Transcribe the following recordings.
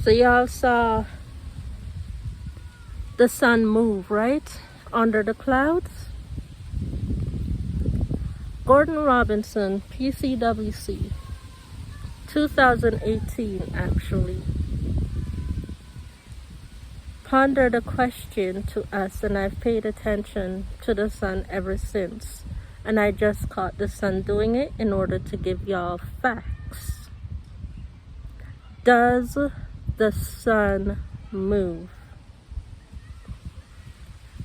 So y'all saw the sun move, right? Under the clouds. Gordon Robinson, PCWC, 2018 actually, pondered a question to us, and I've paid attention to the sun ever since. And I just caught the sun doing it in order to give y'all facts. Does the sun move?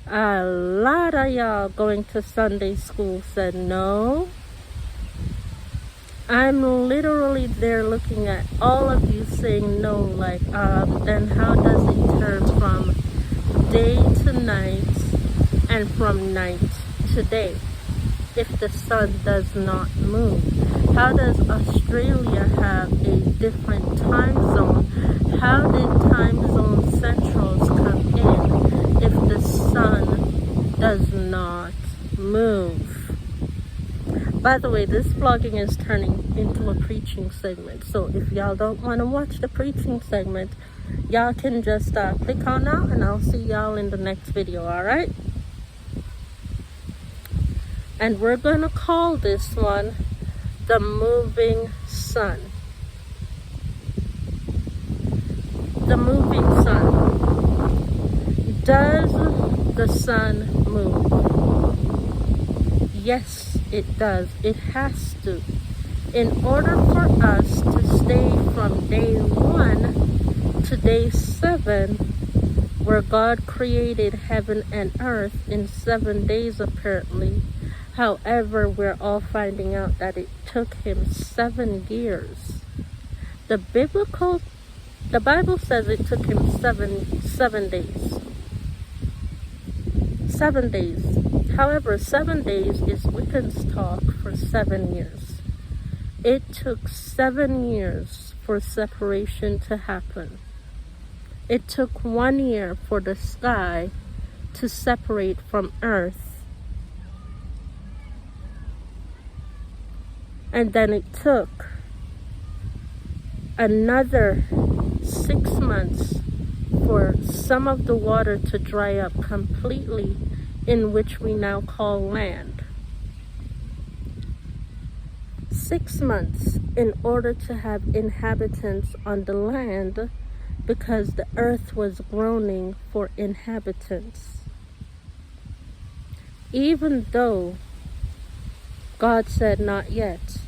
A lot of y'all going to Sunday school said no. I'm literally there looking at all of you saying no, like, then how does it turn from day to night and from night to day if the sun does not move? How does Australia have a different time zone? How did time zone centrals come in if the sun does not move? By the way, this vlogging is turning into a preaching segment. So if y'all don't want to watch the preaching segment, y'all can just click on out, and I'll see y'all in the next video, alright? And we're going to call this one the moving sun. The moving sun. Does the sun move? Yes, it does. It has to. In order for us to stay from day 1 to day 7, where God created heaven and earth in 7 days apparently. However, we're all finding out that it took him 7 years. The Bible says it took him seven days. 7 days. However, 7 days is Wiccan's talk for 7 years. It took 7 years for separation to happen. It took 1 year for the sky to separate from earth. And then it took another 6 months for some of the water to dry up completely, in which we now call land. 6 months in order to have inhabitants on the land, because the earth was groaning for inhabitants. Even though God said not yet.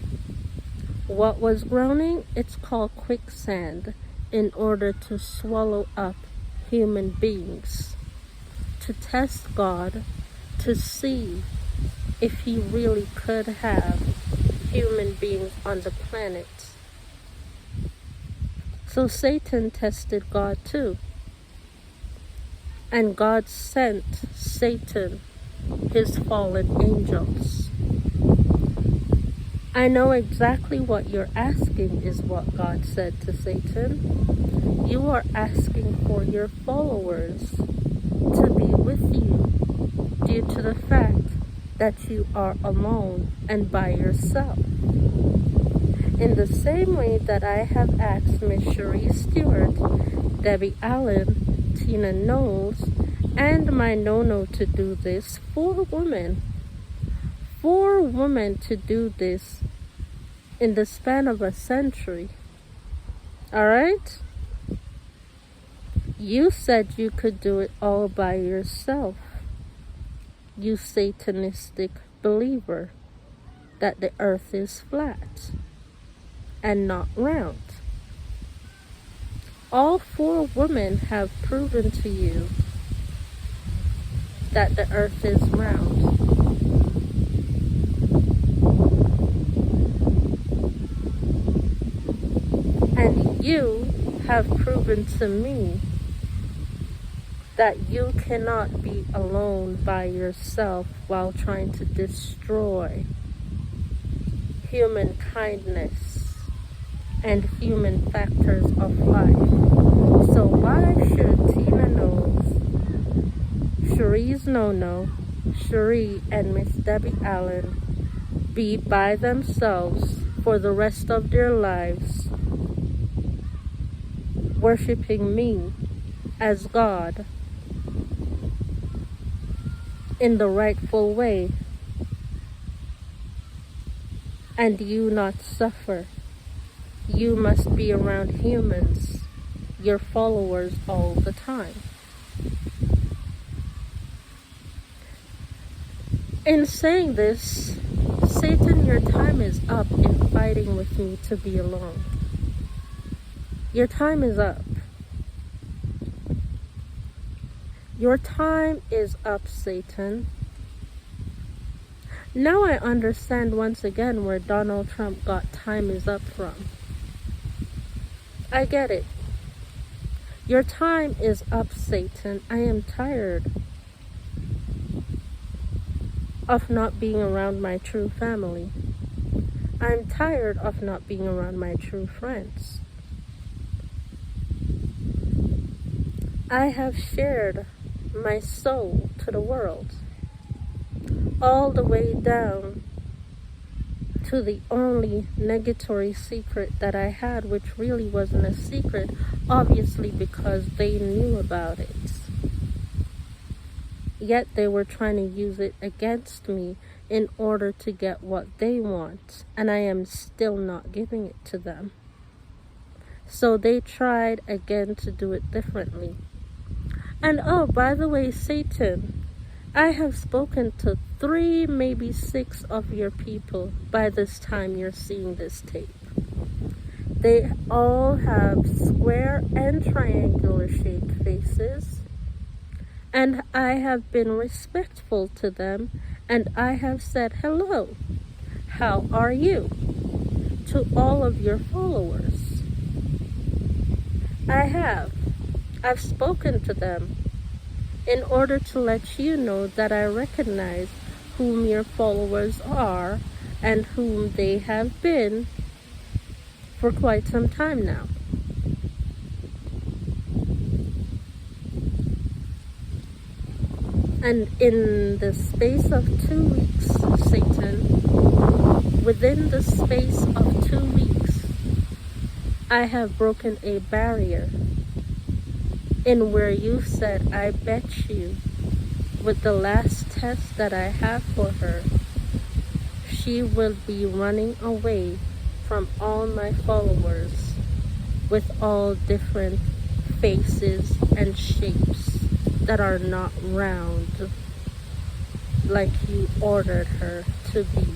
What was groaning? It's called quicksand, in order to swallow up human beings, to test God, to see if he really could have human beings on the planet. So Satan tested God too. And God sent Satan his fallen angels. I know exactly what you're asking is what God said to Satan. You are asking for your followers to be with you due to the fact that you are alone and by yourself. In the same way that I have asked Miss Cherie Stewart, Debbie Allen, Tina Knowles, and my Nono to do this, 4 women to do this in the span of a century. Alright? You said you could do it all by yourself. You Satanistic believer that the earth is flat and not round. All 4 women have proven to you that the earth is round. And you have proven to me that you cannot be alone by yourself while trying to destroy human kindness and human factors of life. So why should Tina Knowles, Cherie's Nono, Cherie, and Miss Debbie Allen be by themselves for the rest of their lives worshiping me as God in the rightful way, and you not suffer. You must be around humans, your followers, all the time. In saying this, Satan, your time is up in fighting with me to be alone. Your time is up. Your time is up, Satan. Now I understand once again where Donald Trump got time is up from. I get it. Your time is up, Satan. I am tired of not being around my true family. I'm tired of not being around my true friends. I have shared my soul to the world, all the way down to the only negatory secret that I had, which really wasn't a secret, obviously because they knew about it. Yet they were trying to use it against me in order to get what they want, and I am still not giving it to them. So they tried again to do it differently. And oh, by the way, Satan, I have spoken to 3, maybe 6 of your people by this time you're seeing this tape. They all have square and triangular shaped faces. And I have been respectful to them, and I have said hello, how are you, to all of your followers. I've spoken to them in order to let you know that I recognize whom your followers are and whom they have been for quite some time now. And in the space of 2 weeks, Satan, within the space of 2 weeks, I have broken a barrier in where you said, I bet you, with the last test that I have for her, she will be running away from all my followers with all different faces and shapes that are not round like you ordered her to be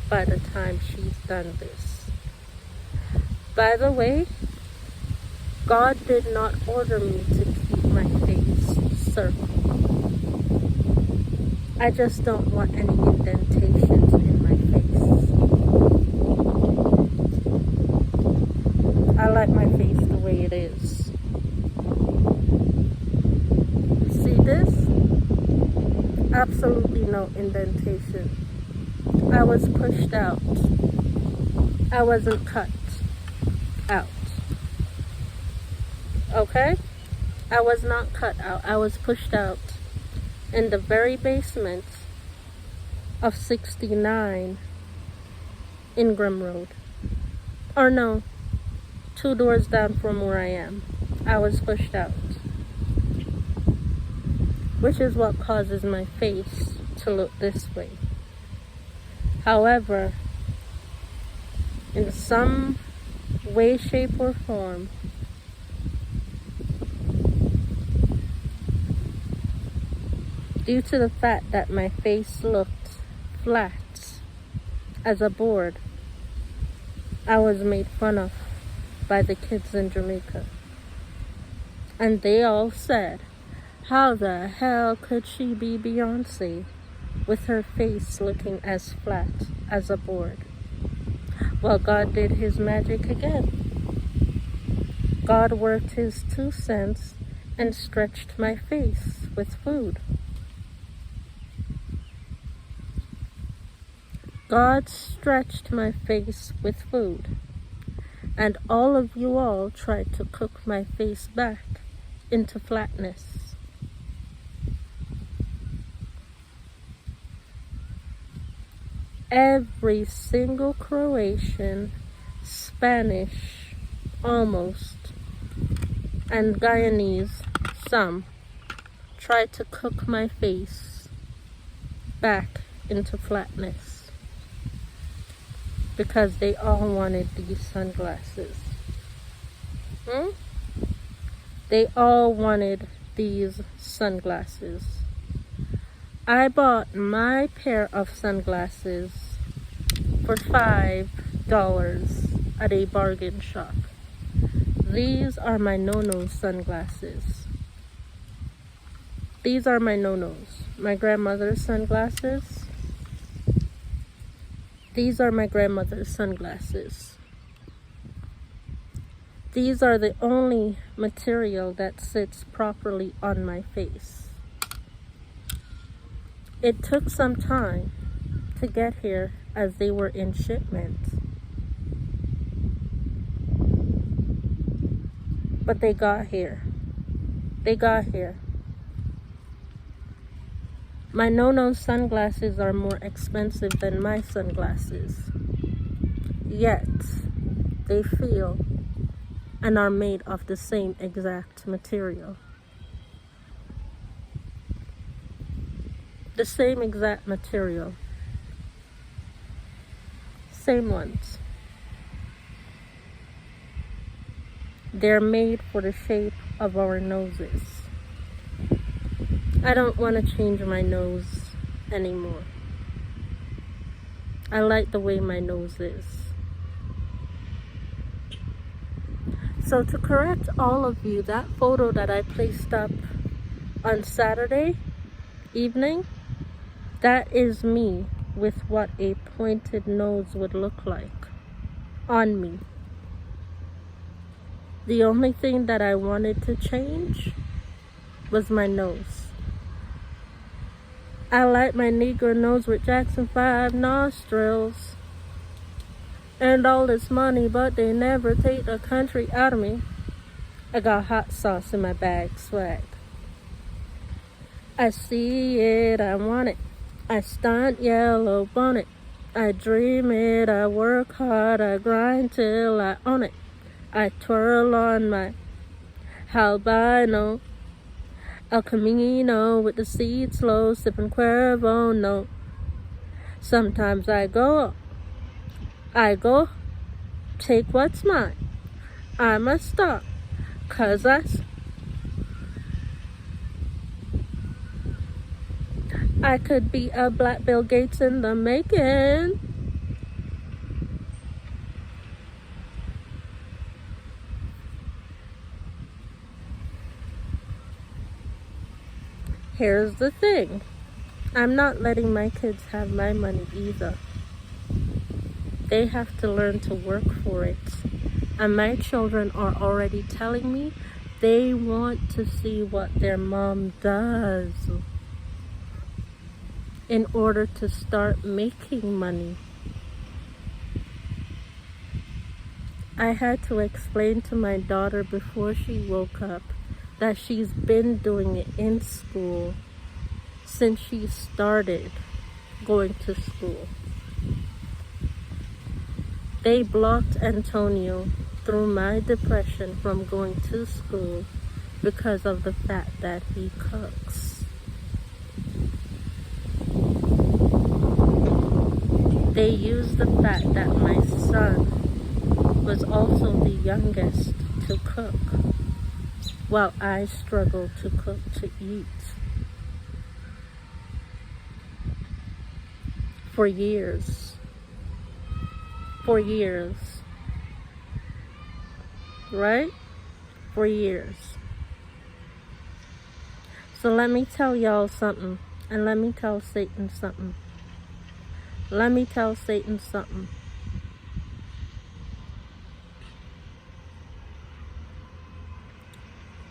by the time she's done this. By the way, God did not order me to keep my face circle. I just don't want any indentations in my face. I like my face the way it is. See this? Absolutely no indentation. I was pushed out. I wasn't cut out. Okay? I was not cut out. I was pushed out in the very basement of 69 Ingram Road. Or no, 2 doors down from where I am. I was pushed out. Which is what causes my face to look this way. However, in some way, shape, or form, due to the fact that my face looked flat as a board, I was made fun of by the kids in Jamaica. And they all said, how the hell could she be Beyonce with her face looking as flat as a board? Well, God did his magic again. God worked his 2 cents and stretched my face with food. God stretched my face with food. And all of you all tried to cook my face back into flatness. Every single Croatian, Spanish, almost, and Guyanese, some, tried to cook my face back into flatness because they all wanted these sunglasses. They all wanted these sunglasses. I bought my pair of sunglasses for $5 at a bargain shop. These are my no-no sunglasses. These are my no-nos. My grandmother's sunglasses. These are my grandmother's sunglasses. These are the only material that sits properly on my face. It took some time to get here as they were in shipment. But they got here. They got here. My no-no sunglasses are more expensive than my sunglasses. Yet, they feel and are made of the same exact material. The same exact material. Same ones. They're made for the shape of our noses. I don't want to change my nose anymore. I like the way my nose is. So to correct all of you, that photo that I placed up on Saturday evening, that is me with what a pointed nose would look like on me. The only thing that I wanted to change was my nose. I like my Negro nose with Jackson 5 nostrils and all this money, but they never take the country out of me. I got hot sauce in my bag, swag. I see it, I want it. I stunt yellow bonnet. I dream it, I work hard, I grind till I own it. I twirl on my albino El Camino with the seeds slow, sipping Cuervo, no. Sometimes I go, take what's mine. I must stop, 'cause I could be a black Bill Gates in the making. Here's the thing. I'm not letting my kids have my money either. They have to learn to work for it. And my children are already telling me they want to see what their mom does in order to start making money. I had to explain to my daughter before she woke up that she's been doing it in school since she started going to school. They blocked Antonio through my depression from going to school because of the fact that he cooks. They used the fact that my son was also the youngest to cook, while I struggle to cook to eat. For years. Right? For years. So let me tell y'all something, and let me tell Satan something. Let me tell Satan something.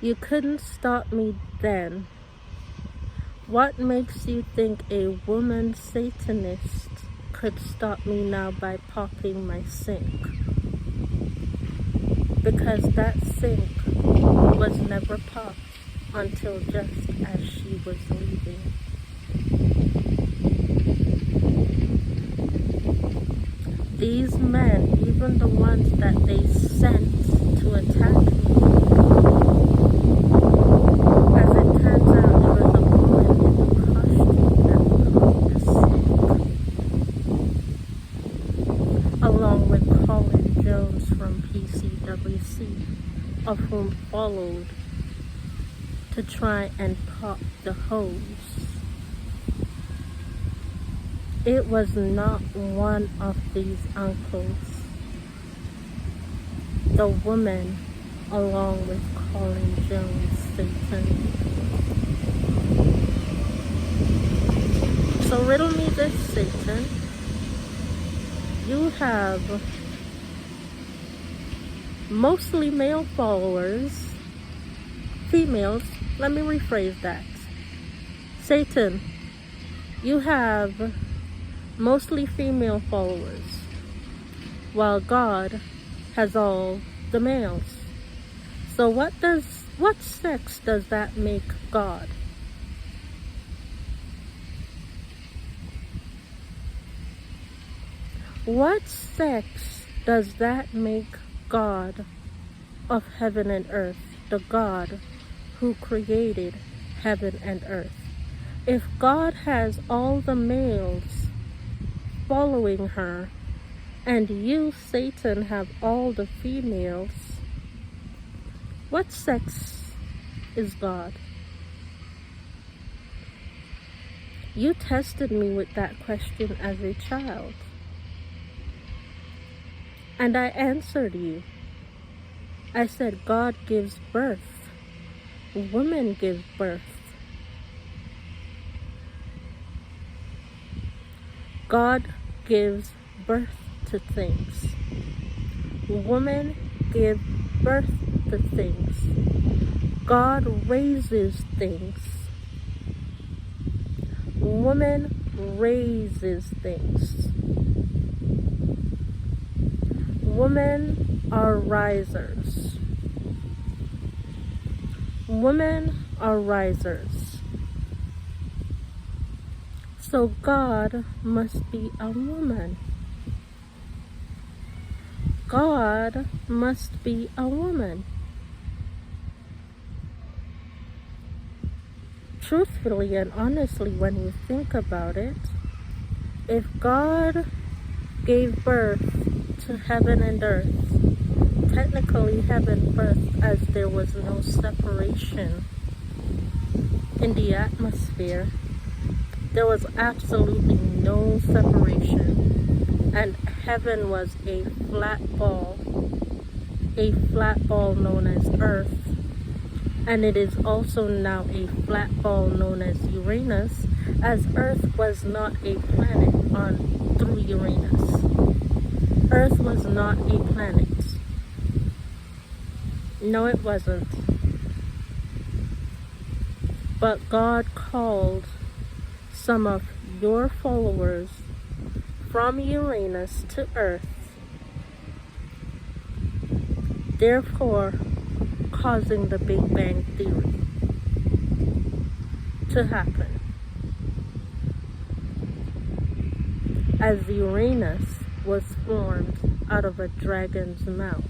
You couldn't stop me then. What makes you think a woman Satanist could stop me now by popping my sink? Because that sink was never popped until just as she was leaving. These men, even the ones that they sent to attack me, followed to try and pop the hose. It was not one of these uncles. The woman, along with Colin Jones, Satan. So riddle me this, Satan. You have mostly male followers, females. Let me rephrase that. Satan, you have mostly female followers, while God has all the males. So what sex does that make God? What sex does that make God of heaven and earth, the God who created heaven and earth? If God has all the males following her, and you, Satan, have all the females, what sex is God? You tested me with that question as a child, and I answered you. I said, God gives birth. Women give birth. God gives birth to things. Women give birth to things. God raises things. Woman raises things. Women are risers. Women are risers. So God must be a woman. God must be a woman. Truthfully and honestly, when you think about it, if God gave birth to heaven and earth, technically heaven birthed as there was no separation in the atmosphere. There was absolutely no separation, and heaven was a flat ball known as Earth, and it is also now a flat ball known as Uranus, as Earth was not a planet through Uranus. Earth was not a planet. No, it wasn't. But God called some of your followers from Uranus to Earth, therefore causing the Big Bang Theory to happen. As Uranus was formed out of a dragon's mouth.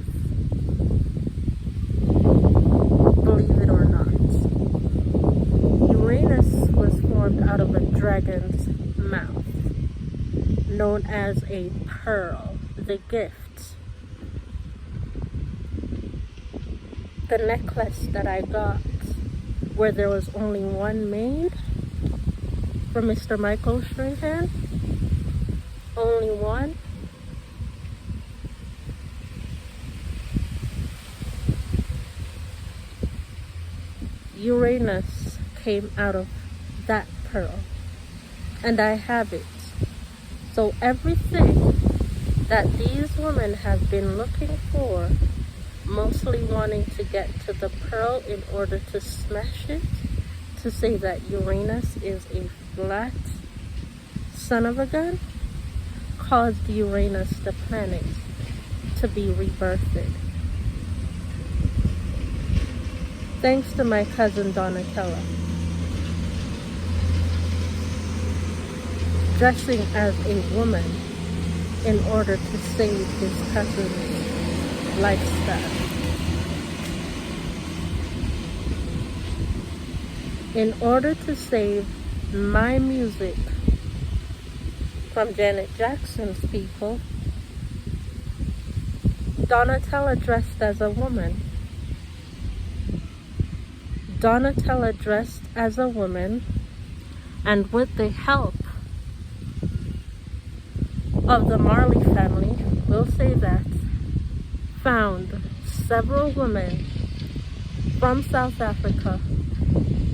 Believe it or not. Uranus was formed out of a dragon's mouth, known as a pearl, the gift. The necklace that I got, where there was only one made, from Mr. Michael Strahan, only one. Uranus came out of that pearl, and I have it. So everything that these women have been looking for, mostly wanting to get to the pearl in order to smash it, to say that Uranus is a flat son of a gun, caused Uranus, the planet, to be rebirthed. Thanks to my cousin Donatella, dressing as a woman in order to save his cousin's lifestyle. In order to save my music from Janet Jackson's people, Donatella dressed as a woman. Donatella dressed as a woman, and with the help of the Marley family, we'll say that, found several women from South Africa.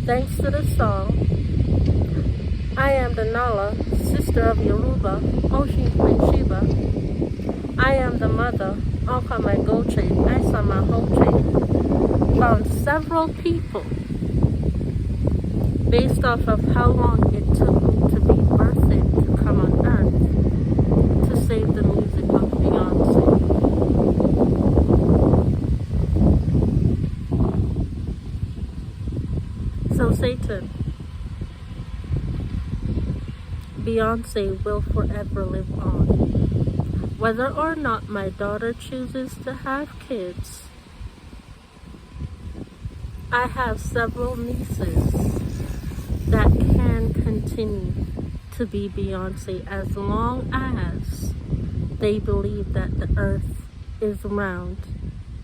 Thanks to the song, I am the Nala, sister of Yoruba, Oshin Queen Sheba. I am the mother, Alka my Goche, Isa my Hoche. Found several people based off of how long it took me to be birthed to come on earth to save the music of Beyonce. So Satan, Beyonce will forever live on. Whether or not my daughter chooses to have kids, I have several nieces that can continue to be Beyonce as long as they believe that the earth is round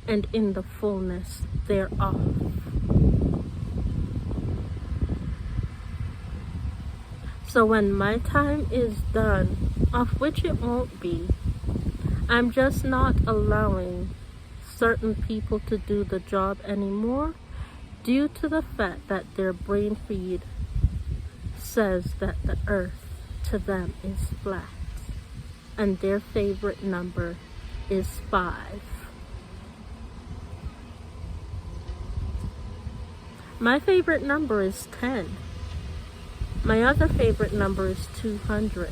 and in the fullness thereof. So when my time is done, of which it won't be, I'm just not allowing certain people to do the job anymore due to the fact that their brain feed says that the earth to them is flat and their favorite number is 5. My favorite number is 10. My other favorite number is 200.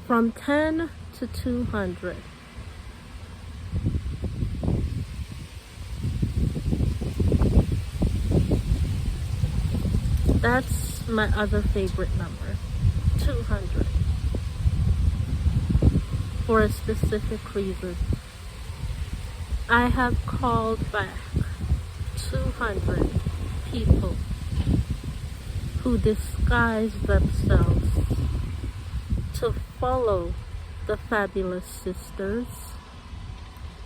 From 10 to 200. That's my other favorite number, 200. For a specific reason. I have called back 200 people who disguise themselves to follow the Fabulous Sisters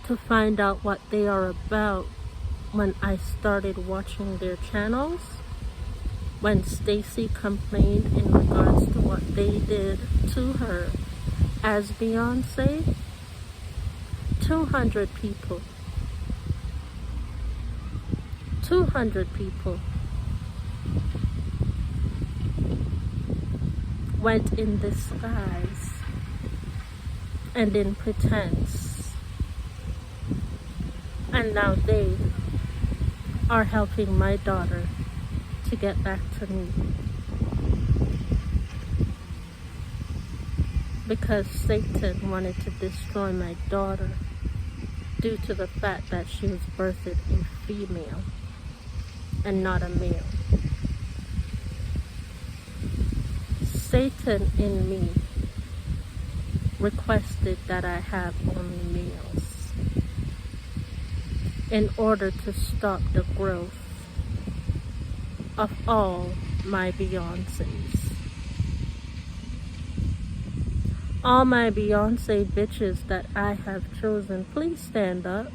to find out what they are about when I started watching their channels. When Stacy complained in regards to what they did to her as Beyonce, 200 people went in disguise and in pretense, and now they are helping my daughter to get back to me, because Satan wanted to destroy my daughter due to the fact that she was birthed a female and not a male. Satan in me requested that I have only males in order to stop the growth of all my Beyoncés. All my Beyonce bitches that I have chosen, please stand up.